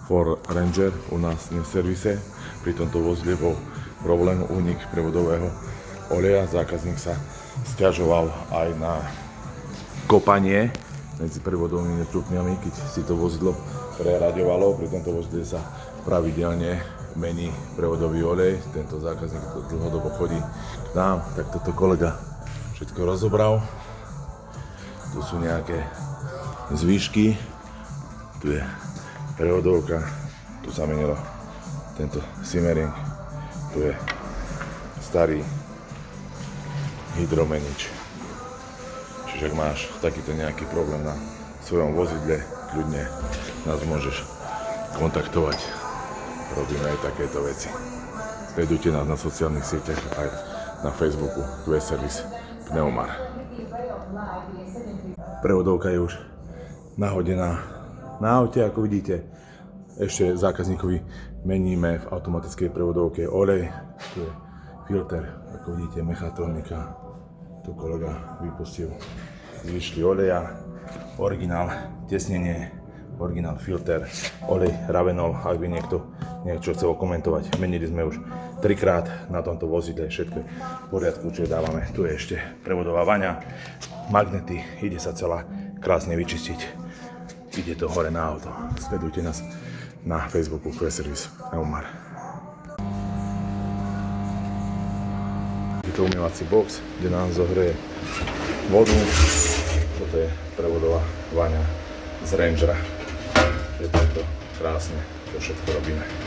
Ford Ranger u nás v servise. Pri tomto vozidle bol problém, únik prevodového oleja. Zákazník sa sťažoval aj na kopanie medzi prevodovými stupňami, keď si to vozidlo preraďovalo. Pri tomto vozidle sa pravidelne mení prevodový olej. Tento zákazník to dlhodobo chodí k nám, tak toto kolega všetko rozobral. Tu sú nejaké zvýšky, tu je prevodovka, tu sa menilo tento simmering, tu je starý hydromenič. Čiže ak máš takýto nejaký problém na svojom vozidle, kľudne nás môžeš kontaktovať. Robíme aj takéto veci. Sledujte nás na sociálnych sieťach aj na Facebooku QS-Service Pneumar. Prevodovka je už nahodená na aute, ako vidíte. Ešte zákazníkovi meníme v automatickej prevodovke olej. Tu je filter, ako vidíte, mechatronika. Tu kolega vypustil zvyšky oleja, originál tesnenie, originál filter, olej Ravenol, ak by niekto niečo chcel komentovať. Menili sme už 3-krát na tomto vozidle, všetko je v poriadku, čo dávame. Tu je ešte prevodová vaňa, magnety, ide sa celá krásne vyčistiť. Ide to hore na auto. Sledujte nás na Facebooku QS-Service Pneumar. Je to umývací box, kde nám zohreje vodu. Toto je prevodová vaňa z Rangera. Je takto krásne, to všetko robíme.